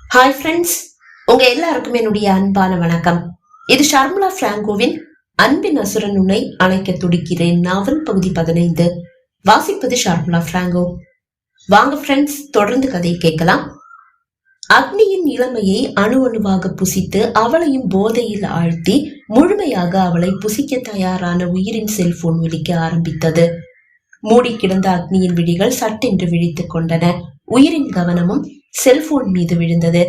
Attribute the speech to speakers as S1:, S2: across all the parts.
S1: Hi friends, உங்க எல்லாருக்கும் என்னுடைய அன்பான வணக்கம். இது ஷர்மிளா பிராங்கோவின் அன்பின் அசுரன் உன்னை அழைக்க துடிக்கிறேன் நாவல் பகுதி 15. வாசிப்பது ஷர்மிளா பிராங்கோ. வாங்க ஃப்ரெண்ட்ஸ், தொடர்ந்து கதையை கேட்கலாம். அக்னியின் இளமையை அணு அணுவாக புசித்து அவளையும் போதையில் ஆழ்த்தி முழுமையாக அவளை புசிக்க தயாரான உயிரின் செல்போன் விழிக்க ஆரம்பித்தது. மூடி கிடந்த அக்னியின் விழிகள் சட்டென்று விழித்துக் கொண்டன. உயிரின் கவனமும் செல்போன் மீது விழுந்தது.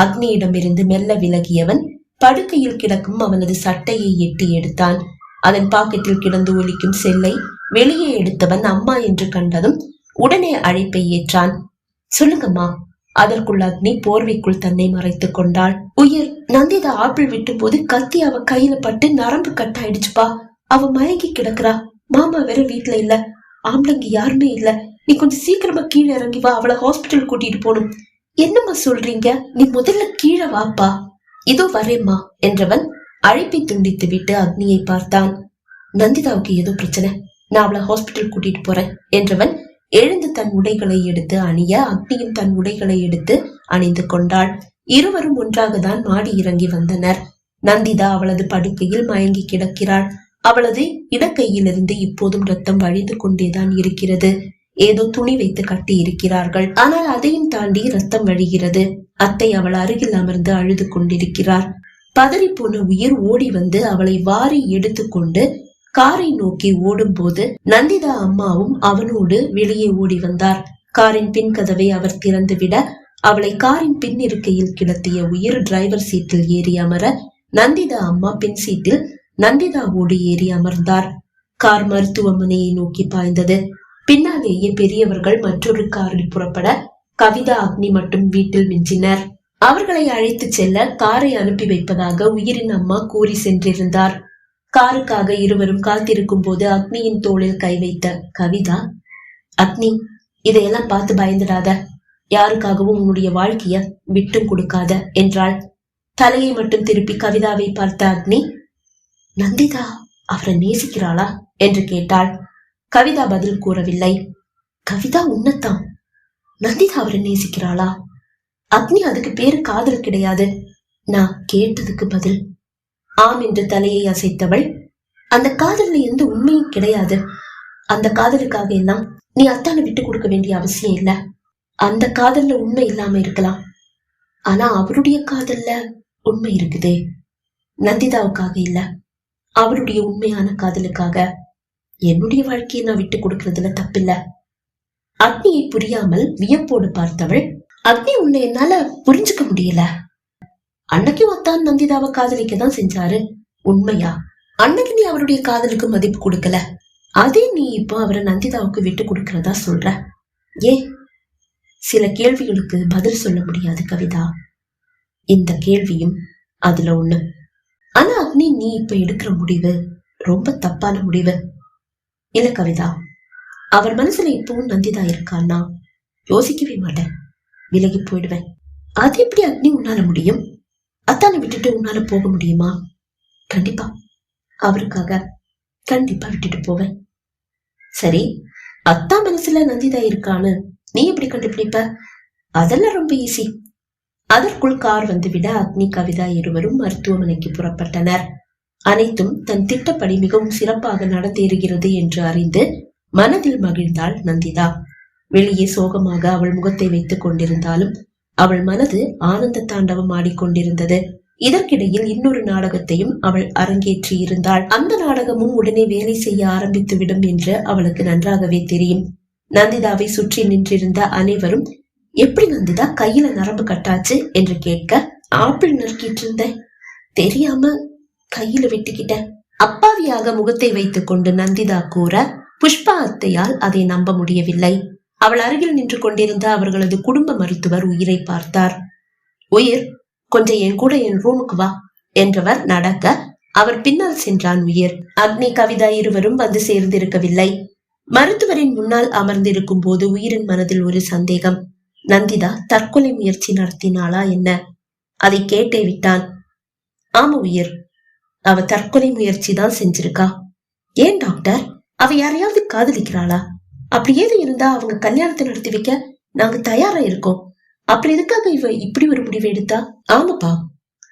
S1: அக்னியிடமிருந்து மெல்ல விலகியவன் படுக்கையில் கிடக்கும் அவனது சட்டையை எட்டி எடுத்தான். அதன் பாக்கெட்டில் கிடந்து ஒலிக்கும் செல்லை வெளியே எடுத்தவன் அம்மா என்று கண்டதும் உடனே அழைப்பை ஏற்றான். சொல்லுங்கம்மா. அதற்குள் அக்னி போர்வைக்குள் தன்னை மறைத்துக் கொண்டாள். உயிர், நந்திதா ஆப்பிள் விட்டும் போது கத்தி அவ கையில பட்டு நரம்பு கட்டாயிடுச்சுப்பா. அவ மயங்கி கிடக்குறா. மாமா வேற வீட்டுல இல்ல, ஆம்பளைங்க யாருமே இல்ல. நீ கொஞ்சம் சீக்கிரமா கீழே இறங்கி வா, அவளை ஹாஸ்பிட்டல் கூட்டிட்டு போகணும். என்னம்மா சொல்றீங்க? நீ முதல்ல கீழே வாப்பா. இதோ வரேம்மா என்றவன் அழைப்பை துண்டித்து விட்டு அக்னியை பார்த்தான். நந்திதாவுக்கு ஏதோ பிரச்சனை, நான் அவளை ஹாஸ்பிட்டல் கூட்டிட்டு போறேன் என்றவன் எழுந்து தன் உடைகளை எடுத்து அணிய அக்னியும் தன் உடைகளை எடுத்து அணிந்து கொண்டாள். இருவரும் ஒன்றாக தான் மாடி இறங்கி வந்தனர். நந்திதா அவளது படுக்கையில் மயங்கி கிடக்கிறாள். அவளது இடக்கையிலிருந்து இப்போதும் ரத்தம் வழிந்து கொண்டேதான் இருக்கிறது. ஏதோ துணி வைத்து கட்டி இருக்கிறார்கள், ஆனால் அதையும் தாண்டி ரத்தம் வழிகிறது. அத்தை அவள் அருகில் அமர்ந்து அழுது கொண்டிருக்கிறார். பதறி போன உயிர் ஓடி வந்து அவளை வாரி எடுத்துக்கொண்டு காரை நோக்கி ஓடும் போது நந்திதா அம்மாவும் அவனோடு வெளியே ஓடி வந்தார். காரின் பின் கதவை அவர் திறந்து விட அவளை காரின் பின் இருக்கையில் கிடத்திய உயிர் டிரைவர் சீட்டில் ஏறி அமர நந்திதா அம்மா பின் சீட்டில் நந்திதாவோடு ஏறி அமர்ந்தார். கார் மருத்துவமனையை நோக்கி பாய்ந்தது. பின்னாலேயே பெரியவர்கள் மற்றொரு காரில் புறப்பட கவிதா அக்னி மட்டும் வீட்டில் மிஞ்சினர். அவர்களை அழைத்து செல்ல காரை அனுப்பி வைப்பதாக உயிரின் அம்மா கூறி சென்றிருந்தார். காருக்காக இருவரும் காத்திருக்கும் போது அக்னியின் தோளில் கை வைத்த கவிதா, அக்னி, இதையெல்லாம் பார்த்து பயந்துடாத, யாருக்காகவும் உன்னுடைய வாழ்க்கைய விட்டும் கொடுக்காத என்றாள். தலையை மட்டும் திருப்பி கவிதாவை பார்த்த அக்னி, நந்திதா அவரை நேசிக்கிறாளா என்று கேட்டாள். கவிதா பதில் கூறவில்லை. கவிதா உன்னத்தான், நந்திதா அவரை நேசிக்கிறாளா? அக்னி, அதுக்கு பேரு காதல் கிடையாது. நான் கேட்டதுக்கு பதில் ஆம் என்று தலையை அசைத்தவள், அந்த காதல்ல எந்த உண்மையும் கிடையாது. அந்த காதலுக்காக எல்லாம் நீ அத்தானை விட்டு கொடுக்க வேண்டிய அவசியம் இல்ல. அந்த காதல்ல உண்மை இல்லாம இருக்கலாம், ஆனா அவருடைய காதல்ல உண்மை இருக்குதே. நந்திதாவுக்காக இல்ல, அவருடைய உண்மையான காதலுக்காக என்னுடைய வாழ்க்கையை நான் விட்டு கொடுக்கறதுல தப்பில்ல. அக்னியை புரியாமல் வியப்போடு பார்த்தவள், அக்னி, உன்னை என்னால புரிஞ்சுக்க முடியல. அன்னைக்கும் அத்தான் நந்திதாவை காதலிக்கதான் செஞ்சாரு, உண்மையா? அன்னைக்கு நீ அவருடைய காதலுக்கு மதிப்பு கொடுக்கல, அதே நீ இப்போ அவரை நந்திதாவுக்கு விட்டு கொடுக்கறதா சொல்ற. ஏன்? சில கேள்விகளுக்கு பதில் சொல்ல முடியாது கவிதா. இந்த கேள்வியும் அதுல ஒண்ணு. ஆனா அக்னி, நீ இப்ப எடுக்கிற முடிவு ரொம்ப தப்பான முடிவு. இல்ல கவிதா, அவர் மனசுல இப்பவும் நந்திதா இருக்கான்னா யோசிக்கவே மாட்டேன், விலகி போயிடுவேன். அது எப்படி அக்னி உன்னால முடியும்? அத்தானை விட்டுட்டு உன்னால போக முடியுமா? கண்டிப்பா, அவருக்காக கண்டிப்பா விட்டுட்டு போவேன். சரி, அத்தா மனசுல நந்திதா இருக்கான்னு நீ எப்படி கண்டுபிடிப்ப? அதெல்லாம் ரொம்ப ஈஸி. அதற்குள் கார் வந்துவிட அக்னி கவிதா இருவரும் மருத்துவமனைக்கு புறப்பட்டனர். அனைத்தும் தன் திட்டப்படி மிகவும் சிறப்பாக நடந்தேறுகிறது என்று அறிந்து மனதில் மகிழ்ந்தாள் நந்திதா. வெளியே சோகமாக அவள் முகத்தை வைத்துக் கொண்டிருந்தாலும் அவள் மனது ஆனந்த தாண்டவம் ஆடிக்கொண்டிருந்தது. இதற்கிடையில் இன்னொரு நாடகத்தையும் அவள் அரங்கேற்றி இருந்தாள். அந்த நாடகமும் உடனே வேலை செய்ய ஆரம்பித்து விடும் என்று அவளுக்கு நன்றாகவே தெரியும். நந்திதாவை சுற்றி நின்றிருந்த அனைவரும், எப்படி நந்திதா கையில நரம்பு கட்டாச்சு என்று கேட்க, ஆப்பிள் நறுக்கிட்டு இருந்தேன், தெரியாம கையில வெட்டிக்கிட்டேன், அப்பாவியாக முகத்தை வைத்துக் கொண்டு நந்திதா கூற புஷ்பா அத்தையால் அதை நம்ப முடியவில்லை. அவள் அருகில் நின்று கொண்டிருந்த அவர்களது குடும்ப மருத்துவர் உயிரை பார்த்தார். உயிர், கொஞ்சம் என் கூட என் ரூமுக்கு வா என்றவர் நடக்க அவர் பின்னால் சென்றான் உயிர். அக்னி கவிதா இருவரும் வந்து சேர்ந்திருக்கவில்லை. மருத்துவரின் முன்னால் அமர்ந்திருக்கும் போது உயிரின் மனதில் ஒரு சந்தேகம். நந்திதா தற்கொலை முயற்சி நடத்தினாளா என்ன? அதை கேட்டே விட்டான். ஆமா உயிர், அவ தற்கொலை முயற்சி தான் செஞ்சிருக்கா. ஏன் டாக்டர், அவ யாரையாவது காதலிக்கிறாளா? அப்படி ஏது இருந்தா அவங்க கல்யாணத்தை நடத்தி வைக்க நாங்க தயாரா இருக்கோம். அப்புறம் எதுக்காக இவ இப்படி ஒரு முடிவு எடுத்தா? ஆமாப்பா,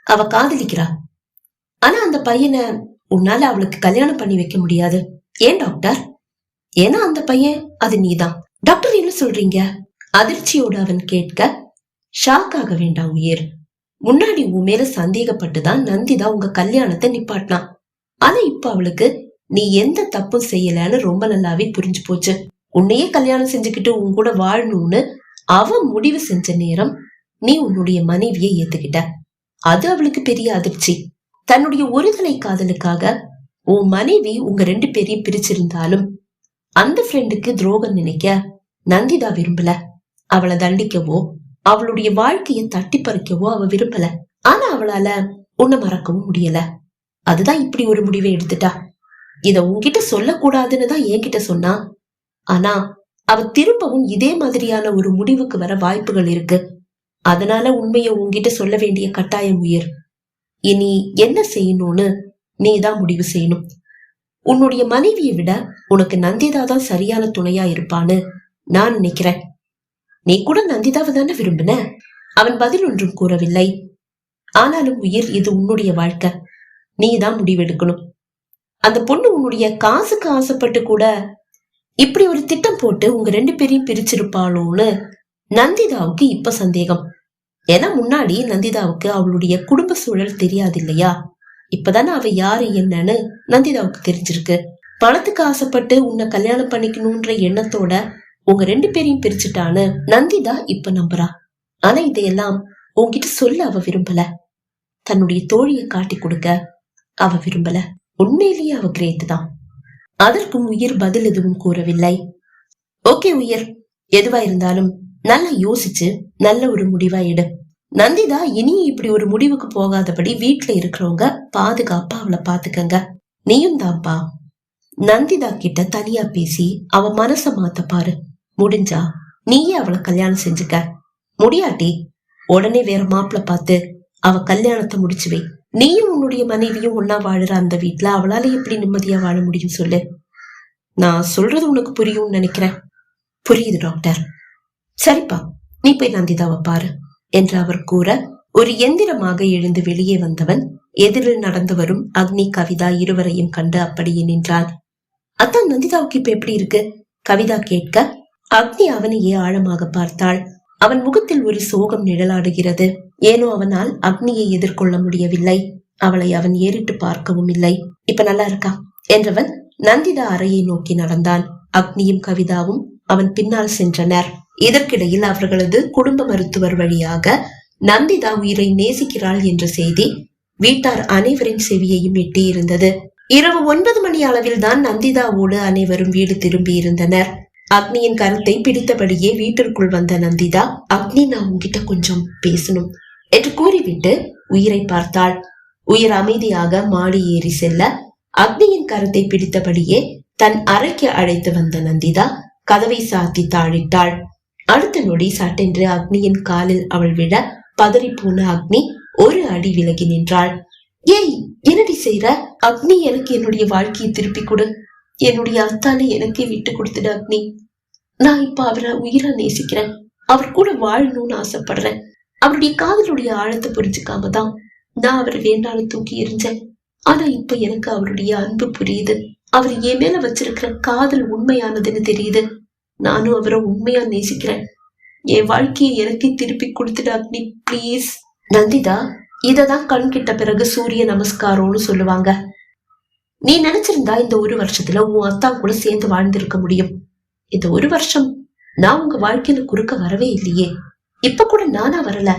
S1: அவ காதலிக்கிறா. ஆனா அந்த பையனை உன்னால அவளுக்கு கல்யாணம் பண்ணி வைக்க முடியாது. ஏன் டாக்டர்? ஏன்னா அந்த பையன் அது நீதான். டாக்டர் என்ன சொல்றீங்க? அதிர்ச்சியோடு அவன் கேட்க, ஷாக் ஆக வேண்டாம் உயிர். முன்னாடி உன் மேல சந்தேகப்பட்டுதான் நந்திதா உங்க கல்யாணத்தை நிப்பாட்டினான். ஆனா இப்ப அவளுக்கு நீ எந்த தப்பும் செய்யலன்னு ரொம்ப நல்லாவே புரிஞ்சு போச்சு. உன்னையே கல்யாணம் செஞ்சுக்கிட்டு உன் கூட வாழணும்னு அவ முடிவு செஞ்ச நேரம் நீ உன்னுடைய மனைவியை ஏத்துக்கிட்ட. அது அவளுக்கு பெரிய அதிர்ச்சி. தன்னுடைய ஒருதலை காதலுக்காக உன் மனைவி உங்க 2 பேரையும் பிரிச்சிருந்தாலும் அந்த ஃப்ரெண்டுக்கு துரோகம் நினைக்க நந்திதா விரும்பல. அவளை தண்டிக்கவோ அவளுடைய வாழ்க்கையை தட்டி பறிக்கவோ அவ விரும்பல. ஆனா அவளால உன்னை மறக்கவும் முடியல. அதுதான் இப்படி ஒரு முடிவை எடுத்துட்டா. இத உன்கிட்ட சொல்லக்கூடாதுன்னு தான் என்கிட்ட சொன்னா. ஆனா அவ திரும்பவும் இதே மாதிரியான ஒரு முடிவுக்கு வர வாய்ப்புகள் இருக்கு. அதனால உண்மையை உன்கிட்ட சொல்ல வேண்டிய கட்டாயம் உயிர். இனி என்ன செய்யணும்னு நீதான் முடிவு செய்யணும். உன்னுடைய மனைவியை விட உனக்கு நந்திதா தான் சரியான துணையா இருப்பான்னு நான் நினைக்கிறேன். நீ கூட நந்திதாவை தானே விரும்பின? அவன் பதில் ஒன்றும் கூறவில்லை. ஆனாலும் உயிர், இது உன்னுடைய வாழ்க்கை, நீதான் முடிவெடுக்கணும். அந்த பொண்ணு உன்னுடைய காசுக்கு ஆசைப்பட்டு கூட இப்படி ஒரு திட்டம் போட்டு உங்க 2 பேரையும் பிரிச்சிருப்பாளோன்னு நந்திதாவுக்கு இப்ப சந்தேகம். ஏன்னா முன்னாடி நந்திதாவுக்கு அவளுடைய குடும்ப சூழல் தெரியாது இல்லையா? இப்பதானே அவ யாரு என்னன்னு நந்திதாவுக்கு தெரிஞ்சிருக்கு. பணத்துக்கு ஆசைப்பட்டு உன்னை கல்யாணம் பண்ணிக்கணும்ன்ற எண்ணத்தோட உங்க 2 பேரையும் பிரிச்சுட்டான்னு நந்திதா இப்ப நம்புறா. ஆனா இதையெல்லாம் உன்கிட்ட சொல்ல அவ விரும்பல. தன்னுடைய தோழியை காட்டி கொடுக்க அவ விரும்பல. உண்மையிலேயே அவ கிரேட் தான். அதற்கும் உயிர் பதில் எதுவும் கூறவில்லை. ஓகே உயிர், எதுவா இருந்தாலும் நல்லா யோசிச்சு நல்ல ஒரு முடிவா எடு. நந்திதா இனி இப்படி ஒரு முடிவுக்கு போகாதபடி வீட்டுல இருக்கிறவங்க பாதுகாப்பா அவளை பாத்துக்கங்க. நீயும் தான்ப்பா நந்திதா கிட்ட தனியா பேசி அவ மனச மாத்த பாரு. முடிஞ்சா நீயே அவளை கல்யாணம் செஞ்சுக்க. முடியாட்டி உடனே வேற மாப்பிள்ள பார்த்து அவ கல்யாணத்தை முடிச்சு வை. நீயும் உன்னுடைய மனைவியும் ஒன்னா வாழுற அந்த வீட்டுல அவளால எப்படி நிம்மதியா வாழ முடியும் சொல்லு. நான் சொல்றது உனக்கு புரியும்னு நினைக்கிறேன். புரியுது டாக்டர். சரிப்பா, நீ போய் நந்திதாவை பாரு என்று அவர் கூற ஒரு எந்திரமாக எழுந்து வெளியே வந்தவன் எதிரில் நடந்து வரும் அக்னி, கவிதா இருவரையும் கண்டு அப்படியே நின்றான். அத்தான் நந்திதாவுக்கு இப்ப எப்படி இருக்கு? கவிதா கேட்க அக்னி அவனையே ஆழமாக பார்த்தாள். அவன் முகத்தில் ஒரு சோகம் நிழலாடுகிறது. ஏனோ அவனால் அக்னியை எதிர்கொள்ள முடியவில்லை. அவளை அவன் ஏறிட்டு பார்க்கவும் இல்லை. இப்ப நல்லா இருக்கா என்றவன் நந்திதா அறையை நோக்கி நடந்தான். அக்னியும் கவிதாவும் அவன் பின்னால் சென்றனர். இதற்கிடையில் அவர்களது குடும்ப மருத்துவர் வழியாக நந்திதா உயிரை நேசிக்கிறாள் என்ற செய்தி வீட்டார் அனைவரின் செவியையும் எட்டி இருந்தது. இரவு 9 மணி அளவில் தான் நந்திதாவோடு அனைவரும் வீடு திரும்பி இருந்தனர். அக்னியின் கருத்தை பிடித்தபடியே வீட்டிற்குள் வந்த நந்திதா, அக்னி, நான் உன்கிட்ட கொஞ்சம் பேசணும் என்று கூறிவிட்டு உயிரை பார்த்தாள். உயிர் அமைதியாக மாடி ஏறி செல்ல அக்னியின் கருத்தை பிடித்தபடியே தன் அறைக்கு அழைத்து வந்த நந்திதா கதவை சாத்தி தாழிட்டாள். அடுத்த நொடி சட்டென்று அக்னியின் காலில் அவள் விழ பதறி போன அக்னி ஒரு அடி விலகி நின்றாள். ஏய், என்னடி செய்யற? அக்னி, எனக்கு என்னுடைய வாழ்க்கையை திருப்பி கொடு. என்னுடைய அத்தானை எனக்கே விட்டு கொடுத்துடு அக்னி. நான் இப்ப அவரை உயிரா நேசிக்கிறேன். அவர் கூட வாழணும்னு ஆசைப்படுறேன். அவருடைய காதலுடைய ஆழத்தை புரிஞ்சுக்காம தான் நான் அவரை வேண்டாலும் தூக்கி எறிஞ்சேன். ஆனா இப்ப எனக்கு அவருடைய அன்பு புரியுது. அவர் என் மேல வச்சிருக்கிற காதல் உண்மையானதுன்னு தெரியுது. நானும் அவரை உண்மையா நேசிக்கிறேன். என் வாழ்க்கையை எனக்கே திருப்பி கொடுத்துடு அக்னி, பிளீஸ். நந்திதா, இததான் கண் கிட்ட பிறகு சூரிய நமஸ்காரம்னு சொல்லுவாங்க. நீ நினைச்சிருந்தா இந்த 1 வருஷத்துல உன் அத்தா கூட சேர்ந்து வாழ்ந்திருக்க முடியும். இந்த 1 வருஷம் நான் உங்க வாழ்க்கையில குறுக்க வரவே இல்லையே. இப்ப கூட நானா வரல,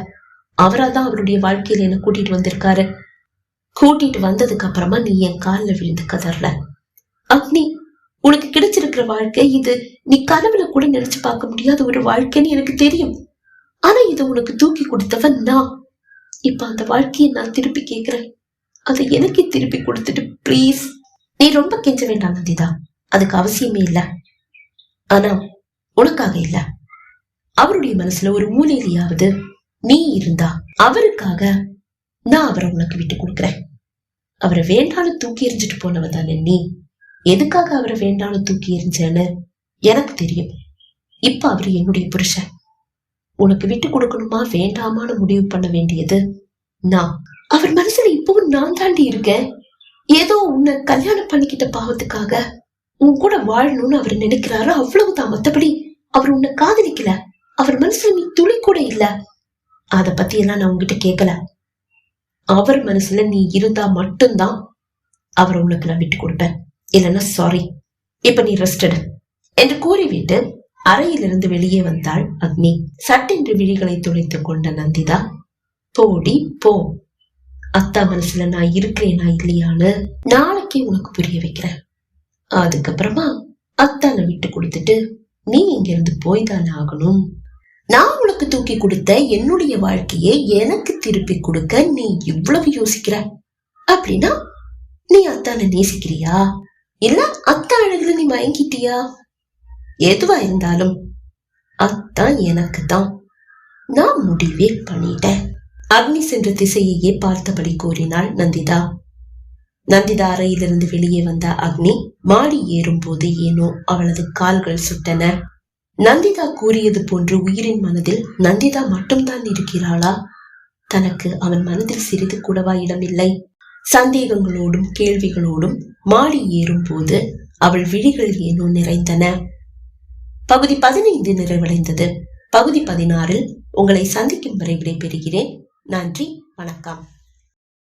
S1: அவராதான் அவருடைய வாழ்க்கையில என்ன கூட்டிட்டு வந்திருக்காரு. கூட்டிட்டு வந்ததுக்கு அப்புறமா நீ என் காலில் விழுந்து கதறல. அக்னி, உனக்கு கிடைச்சிருக்கிற வாழ்க்கை இது நீ கனவுல கூட நினைச்சு பார்க்க முடியாத ஒரு வாழ்க்கைன்னு எனக்கு தெரியும். ஆனா இதை உனக்கு தூக்கி கொடுத்தவன் நான். இப்ப அந்த வாழ்க்கையை நான் திருப்பி கேக்குறேன். அதை எனக்கு திருப்பி கொடுத்துட்டு பிளீஸ். நீ ரொம்ப கெஞ்ச வேண்டாம் நந்திதா, அதுக்கு அவசியமே இல்ல. ஆனா உனக்காக இல்ல, அவருடைய மனசுல ஒரு மூலையிலேயாவது நீ இருந்தா அவருக்காக நான் அவரை உனக்கு விட்டு கொடுக்குறேன். அவரை வேண்டாலும் தூக்கி எறிஞ்சிட்டு போனவன் தானே நீ. எதுக்காக அவரை வேண்டாலும் தூக்கி எறிஞ்சேன்னு எனக்கு தெரியும். இப்ப அவரு என்னுடைய புருஷன். உனக்கு விட்டு கொடுக்கணுமா வேண்டாமான்னு முடிவு பண்ண வேண்டியது நான். அவர் மனசுல இப்பவும் நான் தாண்டி இருக்கேன். ஏதோ உன்னை கல்யாணம் பண்ணிக்கிட்ட பாவத்துக்காக உன் கூட வாழணும்னு அவர் நினைக்கிறாரு, அவ்வளவுதான். மத்தபடி அவர் உன்னை காதலிக்கல. அவர் மனசுல நீ துளி கூட இல்ல. அத பத்தி எல்லாம் நான் உங்ககிட்ட கேட்கல. அவர் மனசுல நீ இருந்தா மட்டும்தான் அவரை உனக்கு நான் விட்டு கொடுப்பேன். இல்லைன்னா சாரி, இப்ப நீ ரெஸ்ட் எடு என்று கூறிவிட்டு அறையிலிருந்து வெளியே வந்தாள் அக்னி. சட்டென்று விழிகளை துளைத்துக் கொண்ட நந்திதா, போடி போ, அத்தா மனசுல நான் இருக்கிறேனா இல்லையான்னு நாளைக்கு உனக்கு புரிய வைக்கிறேன். அதுக்கப்புறமா அத்தானை விட்டு கொடுத்துட்டு நீ இங்க இருந்து போய்தானே ஆகணும். நான் உனக்கு தூக்கி கொடுத்த என்னுடைய வாழ்க்கையை எனக்கு திருப்பி கொடுக்க நீ இவ்வளவு யோசிக்கிற அப்படின்னா நீ அத்தானை நேசிக்கிறியா, இல்ல அத்தா அழகுல நீ மயங்கிட்டியா? எதுவா இருந்தாலும் அத்தான் எனக்கு தான். நான் முடிவே பண்ணிட்டேன். அக்னி சென்ற திசையையே பார்த்தபடி கூறினாள் நந்திதா. நந்திதா அறையிலிருந்து வெளியே வந்த அக்னி மாடி ஏறும் போது ஏனோ அவளது கால்கள் சுட்டன. நந்திதா கூறியது போன்று உயிரின் மனதில் நந்திதா மட்டும்தான் இருக்கிறாளா? தனக்கு அவன் மனதில் சிறிது கூடவா இடமில்லை? சந்தேகங்களோடும் கேள்விகளோடும் மாடி ஏறும் போது அவள் விழிகள் ஏனோ நிறைந்தன. பகுதி 15 நிறைவடைந்தது. பகுதி 16 உங்களை சந்திக்கும் வரை விடைபெறுகிறேன். நன்றி, வணக்கம்.